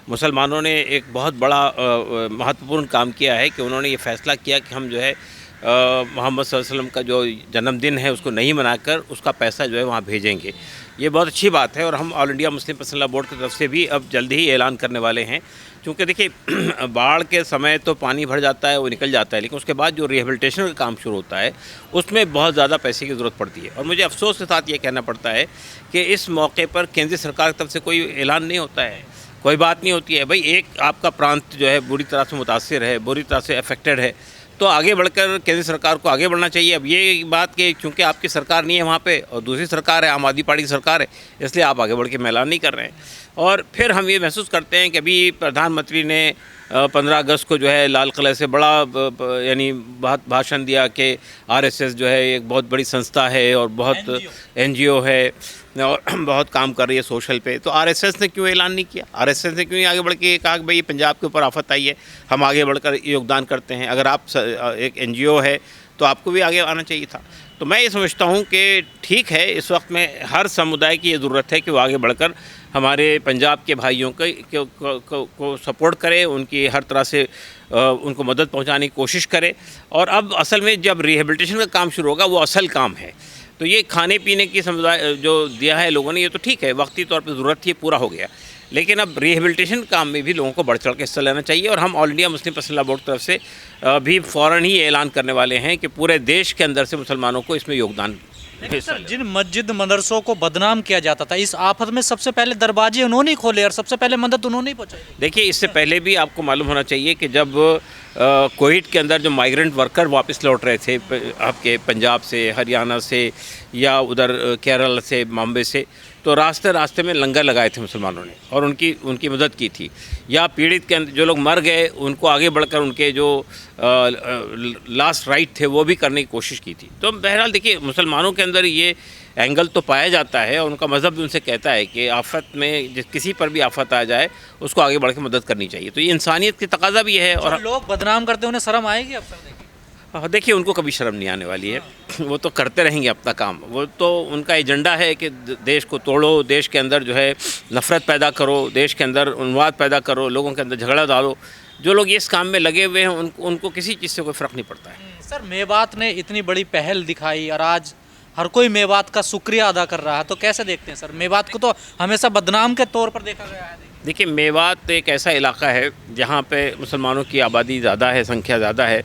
मुसलमानों ने एक बहुत बड़ा महत्वपूर्ण काम किया है कि उन्होंने ये फ़ैसला किया कि हम जो है मोहम्मद सल्लल्लाहु अलैहि वसल्लम का जो जन्मदिन है उसको नहीं मनाकर उसका पैसा जो है वहाँ भेजेंगे। ये बहुत अच्छी बात है और हम all India Muslim personal law board की तरफ से भी अब जल्द ही ऐलान करने वाले हैं। क्योंकि देखिए बाढ़ के समय तो पानी भर जाता है, वो निकल जाता है, लेकिन उसके बाद जो रिहेबिलिटेशन का काम शुरू होता है उसमें बहुत ज़्यादा पैसे की ज़रूरत पड़ती है। और मुझे अफसोस के साथ ये कहना पड़ता है कि इस मौके पर केंद्रीय सरकार की तरफ से कोई ऐलान नहीं होता है, कोई बात नहीं होती है। भाई एक आपका प्रांत जो है बुरी तरह से मुतासिर है, बुरी तरह से अफेक्टेड है, तो आगे बढ़कर केंद्र सरकार को आगे बढ़ना चाहिए। अब ये बात कि चूँकि आपकी सरकार नहीं है वहाँ पे और दूसरी सरकार है, आम आदमी पार्टी की सरकार है, इसलिए आप आगे बढ़ के ऐलान नहीं कर रहे हैं। और फिर हम ये महसूस करते हैं कि अभी प्रधानमंत्री ने 15 अगस्त को जो है लाल किले से बड़ा यानी भाषण दिया कि आरएसएस जो है एक बहुत बड़ी संस्था है और बहुत एनजीओ है और बहुत काम कर रही है सोशल पे। तो आरएसएस ने क्यों ऐलान नहीं किया? आरएसएस ने क्यों आगे बढ़ के कहा कि भाई पंजाब के ऊपर आफत आई है, हम आगे बढ़कर योगदान करते हैं? अगर आप एक एनजीओ है तो आपको भी आगे आना चाहिए था। तो मैं ये समझता हूँ कि ठीक है, इस वक्त में हर समुदाय की ये ज़रूरत है कि वो आगे बढ़कर हमारे पंजाब के भाइयों को सपोर्ट करे, उनकी हर तरह से उनको मदद पहुँचाने की कोशिश करे। और अब असल में जब रिहेबिलिटेशन का काम शुरू होगा वो असल काम है। तो ये खाने पीने की समुदाय जो दिया है लोगों ने, ये तो ठीक है, वक्ती तौर पर ज़रूरत थी, पूरा हो गया। लेकिन अब रिहेबिलिटेशन काम में भी लोगों को बढ़ चढ़ के हिस्सा लेना चाहिए। और हम all India Muslim personal law board की तरफ से भी फ़ौरन ही ऐलान करने वाले हैं कि पूरे देश के अंदर से मुसलमानों को इसमें योगदान। सर, जिन मस्जिद मदरसों को बदनाम किया जाता था, इस आफत में सबसे पहले दरवाजे उन्होंने ही खोले और सबसे पहले मदद उन्होंने ही पहुंचाई। देखिए, इससे पहले भी आपको मालूम होना चाहिए कि जब कोविड के अंदर जो माइग्रेंट वर्कर वापस लौट रहे थे आपके पंजाब से, हरियाणा से या उधर केरल से, बॉम्बे से, तो रास्ते रास्ते में लंगर लगाए थे मुसलमानों ने और उनकी मदद की थी। या पीड़ित के अंदर जो लोग मर गए उनको आगे बढ़कर उनके जो लास्ट राइट थे वो भी करने की कोशिश की थी। तो बहरहाल देखिए, मुसलमानों के अंदर ये एंगल तो पाया जाता है और उनका मज़हब भी उनसे कहता है कि आफत में किसी पर भी आफत आ जाए उसको आगे बढ़ के मदद करनी चाहिए। तो ये इंसानियत की तकाजा भी है। और लोग बदनाम करते हैं, उन्हें शर्म आएगी? अब सर देखिए, उनको कभी शर्म नहीं आने वाली है, वो तो करते रहेंगे अपना काम। वो तो उनका एजेंडा है कि देश को तोड़ो, देश के अंदर जो है नफ़रत पैदा करो, देश के अंदर उन्माद पैदा करो, लोगों के अंदर झगड़ा डालो। जो लोग इस काम में लगे हुए हैं उनको किसी चीज़ से कोई फ़र्क नहीं पड़ता है। सर, मेवात ने इतनी बड़ी पहल दिखाई और आज हर कोई मेवात का शुक्रिया अदा कर रहा है, तो कैसे देखते हैं सर? मेवात को तो हमेशा बदनाम के तौर पर देखा गया है। देखिए, मेवात एक ऐसा इलाका है जहाँ पे मुसलमानों की आबादी ज़्यादा है, संख्या ज़्यादा है,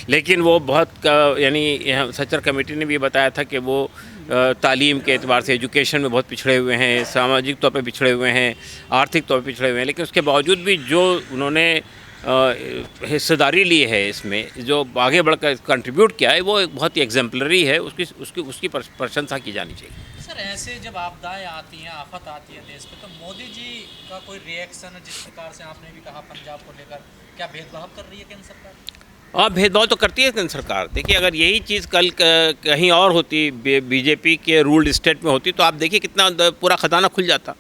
लेकिन वो बहुत यानी सचर कमेटी ने भी बताया था कि वो तालीम के एतबार से एजुकेशन में बहुत पिछड़े हुए हैं, सामाजिक तौर पे पिछड़े हुए हैं, आर्थिक तौर पे पिछड़े हुए हैं। लेकिन उसके बावजूद भी जो उन्होंने हिस्सेदारी ली है, इसमें जो आगे बढ़कर कंट्रीब्यूट किया है, वो एक बहुत ही एग्जाम्पलरी है। उसकी प्रशंसा की जानी चाहिए। सर, ऐसे जब आपदाएं आती हैं, आफत आती है देश पे, तो मोदी जी का कोई रिएक्शन? जिस प्रकार से आपने भी कहा पंजाब को लेकर, क्या भेदभाव कर रही है केंद्र सरकार? भेदभाव तो करती है केंद्र सरकार। देखिए, अगर यही चीज़ कल कहीं और होती, बीजेपी के रूल्ड स्टेट में होती, तो आप देखिए कितना पूरा खजाना खुल जाता।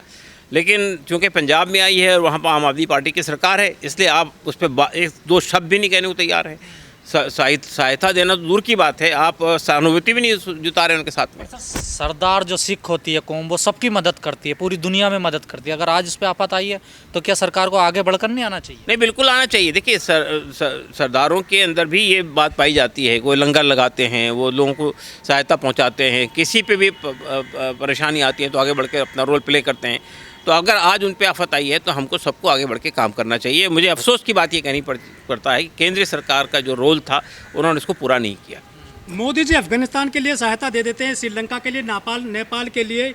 लेकिन चूंकि पंजाब में आई है और वहाँ पर आम आदमी पार्टी की सरकार है, इसलिए आप उस पर एक दो शब्द भी नहीं कहने को तैयार है। सहायता देना तो दूर की बात है, आप सहानुभूति भी नहीं जुटा रहे उनके साथ में। सरदार जो सिख होती है कौम, वो सबकी मदद करती है, पूरी दुनिया में मदद करती है। अगर आज इस पे आफत आई है तो क्या सरकार को आगे बढ़कर नहीं आना चाहिए? नहीं, बिल्कुल आना चाहिए। देखिए, सरदारों के अंदर भी ये बात पाई जाती है, कोई लंगर लगाते हैं, वो लोगों को सहायता पहुँचाते हैं, किसी पर भी परेशानी आती है तो आगे बढ़ कर अपना रोल प्ले करते हैं। तो अगर आज उन पे आफत आई है तो हमको सबको आगे बढ़ के काम करना चाहिए। मुझे अफसोस की बात ये कहनी पड़ता है कि केंद्रीय सरकार का जो रोल था उन्होंने इसको पूरा नहीं किया। मोदी जी अफगानिस्तान के लिए सहायता दे देते हैं, श्रीलंका के लिए, नेपाल के लिए,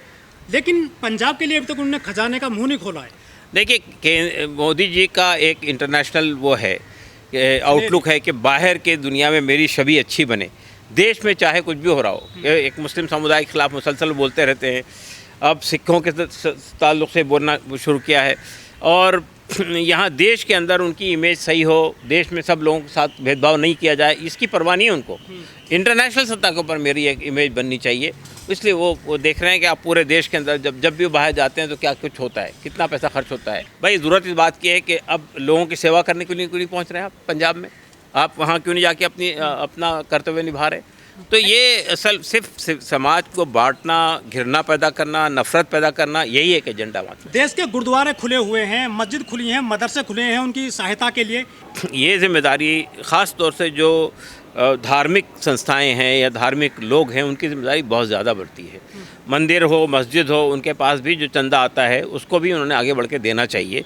लेकिन पंजाब के लिए अभी तक उन्होंने खजाने का मुंह नहीं खोला है। देखिए, मोदी जी का एक इंटरनेशनल वो है, आउटलुक है कि बाहर के दुनिया में मेरी छवि अच्छी बने, देश में चाहे कुछ भी हो रहा हो। एक मुस्लिम समुदाय के खिलाफ मुसलसल बोलते रहते हैं, अब सिखों के ताल्लुक़ से बोलना शुरू किया है। और यहाँ देश के अंदर उनकी इमेज सही हो, देश में सब लोगों के साथ भेदभाव नहीं किया जाए, इसकी परवाह नहीं है उनको। इंटरनेशनल सतह के ऊपर मेरी एक इमेज बननी चाहिए, इसलिए वो देख रहे हैं कि आप पूरे देश के अंदर जब भी बाहर जाते हैं तो क्या कुछ होता है, कितना पैसा खर्च होता है। भाई, ज़रूरत इस बात की है कि अब लोगों की सेवा करने के लिए क्यों नहीं पहुँच रहे हैं आप पंजाब में? आप वहाँ क्यों नहीं जाके अपना कर्तव्य निभा रहे? तो ये असल सिर्फ समाज को बांटना, घृणा पैदा करना, नफरत पैदा करना, यही एक एजेंडा वहाँ पे। देश के गुरुद्वारे खुले हुए हैं, मस्जिद खुली हैं, मदरसे खुले हैं उनकी सहायता के लिए। ये जिम्मेदारी ख़ास तौर से जो धार्मिक संस्थाएं हैं या धार्मिक लोग हैं, उनकी जिम्मेदारी बहुत ज़्यादा बढ़ती है। मंदिर हो, मस्जिद हो, उनके पास भी जो चंदा आता है उसको भी उन्होंने आगे बढ़ के देना चाहिए।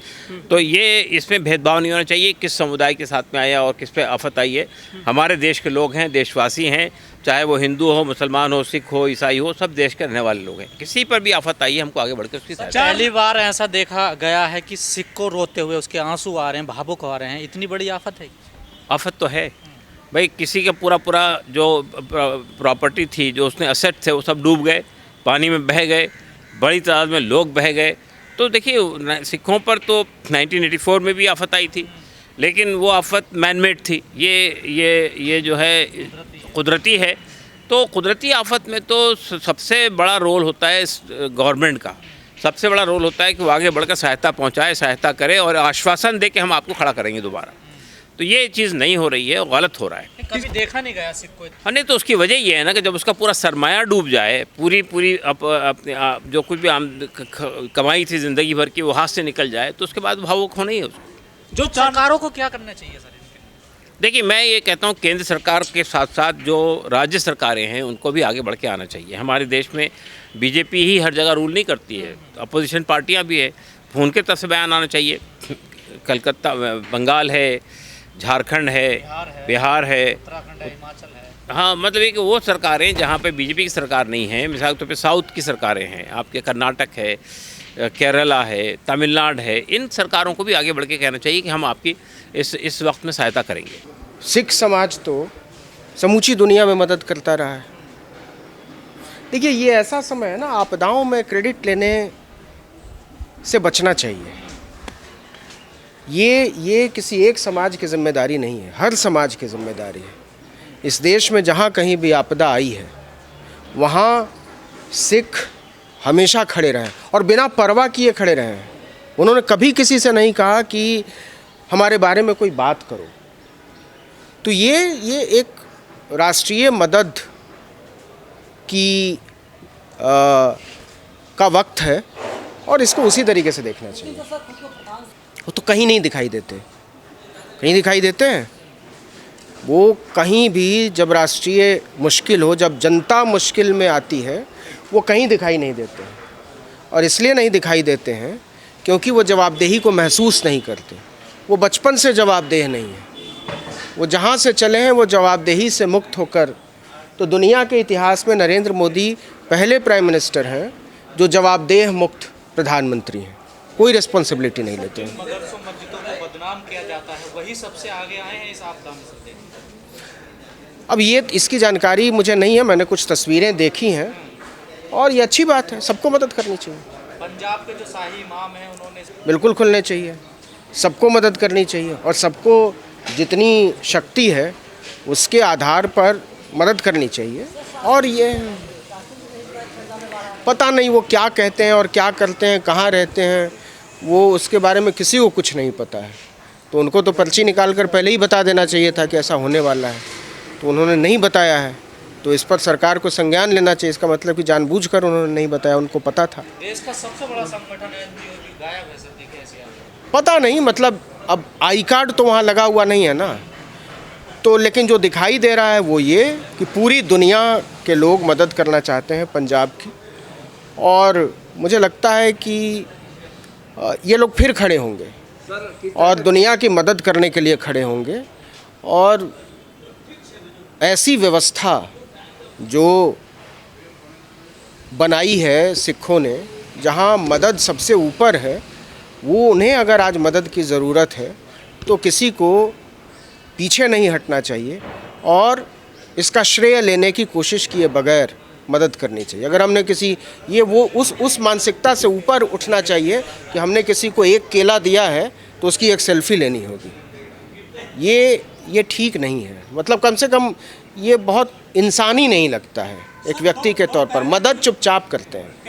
तो ये इसमें भेदभाव नहीं होना चाहिए किस समुदाय के साथ में आया और किस पे आफत आई है। हमारे देश के लोग हैं, देशवासी हैं, चाहे वो हिंदू हो, मुसलमान हो, सिख हो, ईसाई हो, सब देश के रहने वाले लोग हैं। किसी पर भी आफत आई है, हमको आगे बढ़ के उसकी सहायता। पहली बार ऐसा देखा गया है कि सिख को रोते हुए उसके आंसू आ रहे हैं, भावुक आ रहे हैं। इतनी बड़ी आफत है? आफत तो है भाई, किसी का पूरा जो प्रॉपर्टी थी, जो उसने असेट थे, वो सब डूब गए, पानी में बह गए, बड़ी तादाद में लोग बह गए। तो देखिए, सिखों पर तो 1984 में भी आफत आई थी, लेकिन वो आफत मैनमेड थी। ये जो है कुदरती है। तो कुदरती आफत में तो सबसे बड़ा रोल होता है गवर्नमेंट का। सबसे बड़ा रोल होता है कि वो आगे बढ़कर सहायता पहुंचाए, सहायता करे और आश्वासन दे कि हम आपको खड़ा करेंगे दोबारा। तो ये चीज़ नहीं हो रही है, गलत हो रहा है। कभी देखा नहीं गया सिख को। नहीं, तो उसकी वजह ये है ना कि जब उसका पूरा सरमाया डूब जाए, पूरी अपने जो कुछ भी कमाई थी ज़िंदगी भर की, वो हाथ से निकल जाए, तो उसके बाद भावुक होना ही है उसको। जो सरकारों को क्या करना चाहिए सर? देखिए, मैं ये कहता हूँ केंद्र सरकार के साथ साथ जो राज्य सरकारें हैं उनको भी आगे बढ़ के आना चाहिए। हमारे देश में बीजेपी ही हर जगह रूल नहीं करती है, अपोजिशन पार्टियाँ भी है, उनके तरफ से बयान आना चाहिए। कलकत्ता, बंगाल है, झारखंड है, बिहार है, उत्तराखंड है, हिमाचल है। हाँ, मतलब ये कि वो सरकारें जहाँ पे बीजेपी की सरकार नहीं है, मिसाल के तौर पे साउथ की सरकारें हैं, आपके कर्नाटक है, केरला है, तमिलनाडु है, इन सरकारों को भी आगे बढ़ के कहना चाहिए कि हम आपकी इस वक्त में सहायता करेंगे। सिख समाज तो समूची दुनिया में मदद करता रहा है। देखिए, ये ऐसा समय है ना, आपदाओं में क्रेडिट लेने से बचना चाहिए। ये किसी एक समाज की जिम्मेदारी नहीं है, हर समाज की जिम्मेदारी है। इस देश में जहाँ कहीं भी आपदा आई है, वहाँ सिख हमेशा खड़े रहे और बिना परवाह किए खड़े रहे हैं। उन्होंने कभी किसी से नहीं कहा कि हमारे बारे में कोई बात करो। तो ये एक राष्ट्रीय मदद की का वक्त है और इसको उसी तरीके से देखना चाहिए। वो तो कहीं नहीं दिखाई देते, कहीं दिखाई देते हैं वो कहीं भी। जब राष्ट्रीय मुश्किल हो, जब जनता मुश्किल में आती है, वो कहीं दिखाई नहीं देते। और इसलिए नहीं दिखाई देते हैं क्योंकि वो जवाबदेही को महसूस नहीं करते। वो बचपन से जवाबदेह नहीं है, वो जहाँ से चले हैं वो जवाबदेही से मुक्त होकर। तो दुनिया के इतिहास में नरेंद्र मोदी पहले प्राइम मिनिस्टर हैं जो जवाबदेह मुक्त प्रधानमंत्री हैं, कोई रिस्पॉन्सिबिलिटी नहीं लेते हैं। मदरसों मस्जिदों को बदनाम किया जाता है, वही सबसे आगे आए हैं इस आपदा में। अब ये इसकी जानकारी मुझे नहीं है, मैंने कुछ तस्वीरें देखी हैं और ये अच्छी बात है, सबको मदद करनी चाहिए। पंजाब के जो शाही इमाम हैं उन्होंने बिल्कुल खुलने चाहिए, सबको मदद करनी चाहिए और सबको जितनी शक्ति है उसके आधार पर मदद करनी चाहिए। और ये पता नहीं वो क्या कहते हैं और क्या करते हैं, कहाँ रहते हैं, वो उसके बारे में किसी को कुछ नहीं पता है। तो उनको तो पर्ची निकाल कर पहले ही बता देना चाहिए था कि ऐसा होने वाला है, तो उन्होंने नहीं बताया है। तो इस पर सरकार को संज्ञान लेना चाहिए। इसका मतलब कि जानबूझकर उन्होंने नहीं बताया, उनको पता था। देश का सबसे बड़ा संगठन एनजीओ भी गायब है सर, देखिए ऐसे पता नहीं, मतलब अब आई कार्ड तो वहाँ लगा हुआ नहीं है ना। तो लेकिन जो दिखाई दे रहा है वो ये कि पूरी दुनिया के लोग मदद करना चाहते हैं पंजाब की, और मुझे लगता है कि ये लोग फिर खड़े होंगे और दुनिया की मदद करने के लिए खड़े होंगे। और ऐसी व्यवस्था जो बनाई है सिखों ने, जहां मदद सबसे ऊपर है, वो उन्हें अगर आज मदद की ज़रूरत है तो किसी को पीछे नहीं हटना चाहिए और इसका श्रेय लेने की कोशिश किए बगैर मदद करनी चाहिए। अगर हमने किसी वो उस मानसिकता से ऊपर उठना चाहिए कि हमने किसी को एक केला दिया है तो उसकी एक सेल्फी लेनी होगी। ये ठीक नहीं है। मतलब कम से कम ये बहुत इंसानी नहीं लगता है। एक व्यक्ति के तौर पर मदद चुपचाप करते हैं।